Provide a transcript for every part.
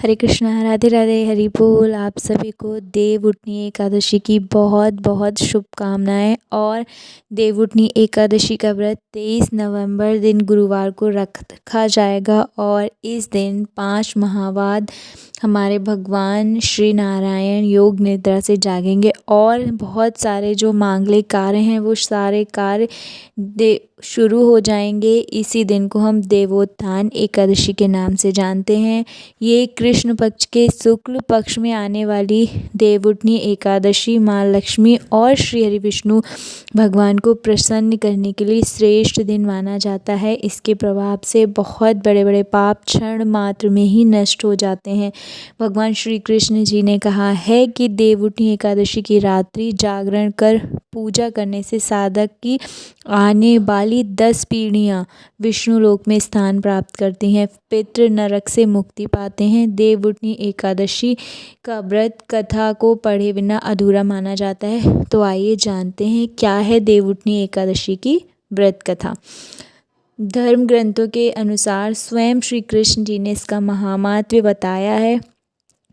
हरे कृष्णा, राधे राधे, हरि बोल। आप सभी को देवउठनी एकादशी की बहुत बहुत शुभकामनाएं। और देवउठनी एकादशी का व्रत 23 नवंबर दिन गुरुवार को रखा जाएगा और इस दिन 5 माह बाद हमारे भगवान श्री नारायण योग निद्रा से जागेंगे और बहुत सारे जो मांगलिक कार्य हैं वो सारे कार्य शुरू हो जाएंगे। इसी दिन को हम देवोत्थान एकादशी के नाम से जानते हैं। ये कृष्ण पक्ष के शुक्ल पक्ष में आने वाली देवउठनी एकादशी माँ लक्ष्मी और श्री हरि विष्णु भगवान को प्रसन्न करने के लिए श्रेष्ठ दिन माना जाता है। इसके प्रभाव से बहुत बड़े बड़े पाप क्षण मात्र में ही नष्ट हो जाते हैं। भगवान श्री कृष्ण जी ने कहा है कि देवउठनी एकादशी की रात्रि जागरण कर पूजा करने से साधक की आने वाली 10 पीढ़ियाँ विष्णु लोक में स्थान प्राप्त करती हैं, पितृ नरक से मुक्ति पाते हैं। देवउठनी एकादशी का व्रत कथा को पढ़े बिना अधूरा माना जाता है। तो आइए जानते हैं क्या है देवउठनी एकादशी की व्रत कथा। धर्म ग्रंथों के अनुसार स्वयं श्री कृष्ण जी ने इसका महामात्म्य बताया है।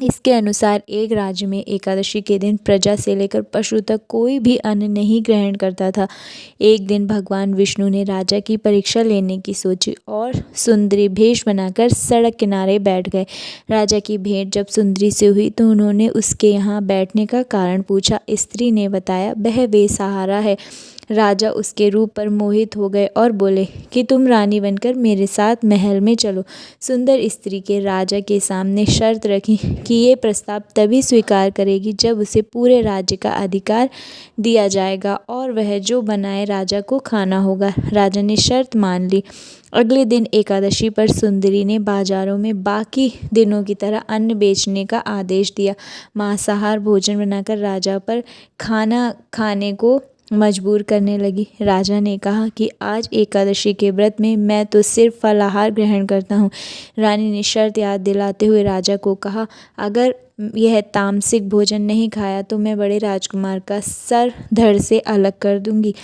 इसके अनुसार एक राज्य में एकादशी के दिन प्रजा से लेकर पशु तक कोई भी अन्न नहीं ग्रहण करता था। एक दिन भगवान विष्णु ने राजा की परीक्षा लेने की सोची और सुंदरी भेष बनाकर सड़क किनारे बैठ गए। राजा की भेंट जब सुंदरी से हुई तो उन्होंने उसके यहाँ बैठने का कारण पूछा। स्त्री ने बताया वह बेसहारा है। राजा उसके रूप पर मोहित हो गए और बोले कि तुम रानी बनकर मेरे साथ महल में चलो। सुंदर स्त्री के राजा के सामने शर्त रखी कि ये प्रस्ताव तभी स्वीकार करेगी जब उसे पूरे राज्य का अधिकार दिया जाएगा और वह जो बनाए राजा को खाना होगा। राजा ने शर्त मान ली। अगले दिन एकादशी पर सुंदरी ने बाजारों में बाकी दिनों की तरह अन्न बेचने का आदेश दिया। मांसाहार भोजन बनाकर राजा पर खाना खाने को मजबूर करने लगी। राजा ने कहा कि आज एकादशी के व्रत में मैं तो सिर्फ फलाहार ग्रहण करता हूँ। रानी ने शर्त याद दिलाते हुए राजा को कहा, अगर यह तामसिक भोजन नहीं खाया तो मैं बड़े राजकुमार का सर धड़ से अलग कर दूंगी।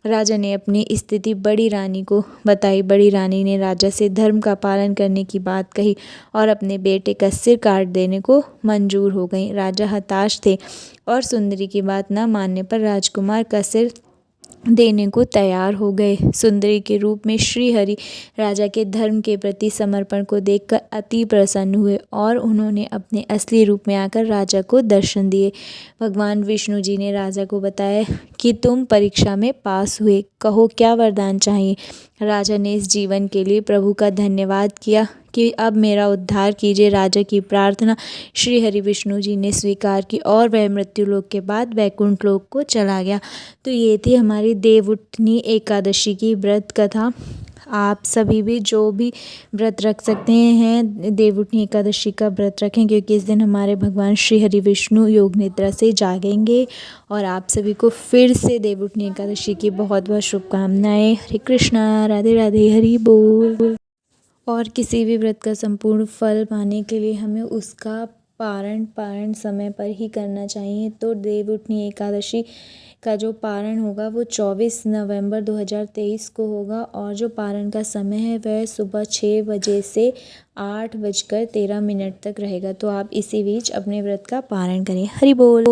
राजा ने अपनी स्थिति बड़ी रानी को बताई। बड़ी रानी ने राजा से धर्म का पालन करने की बात कही और अपने बेटे का सिर काट देने को मंजूर हो गई। राजा हताश थे और सुंदरी की बात न मानने पर राजकुमार का सिर देने को तैयार हो गए। सुंदरी के रूप में श्री हरि राजा के धर्म के प्रति समर्पण को देखकर अति प्रसन्न हुए और उन्होंने अपने असली रूप में आकर राजा को दर्शन दिए। भगवान विष्णु जी ने राजा को बताया कि तुम परीक्षा में पास हुए, कहो क्या वरदान चाहिए। राजा ने इस जीवन के लिए प्रभु का धन्यवाद किया कि अब मेरा उद्धार कीजिए। राजा की प्रार्थना श्री हरि विष्णु जी ने स्वीकार की और वह मृत्यु लोक के बाद वैकुंठ लोक को चला गया। तो ये थी हमारी देवउठनी एकादशी की व्रत कथा। आप सभी भी जो भी व्रत रख सकते हैं देवउठनी एकादशी का व्रत रखें, क्योंकि इस दिन हमारे भगवान श्री हरि विष्णु योग निद्रा से जागेंगे। और आप सभी को फिर से देवउठनी एकादशी की बहुत बहुत शुभकामनाएं। हरे कृष्णा, राधे राधे, हरि बोल। और किसी भी व्रत का संपूर्ण फल पाने के लिए हमें उसका पारण समय पर ही करना चाहिए। तो देवउठनी एकादशी का जो पारण होगा वो 24 नवंबर 2023 को होगा और जो पारण का समय है वह सुबह 6 बजे से 8:13 तक रहेगा। तो आप इसी बीच अपने व्रत का पारण करें। हरि बोल।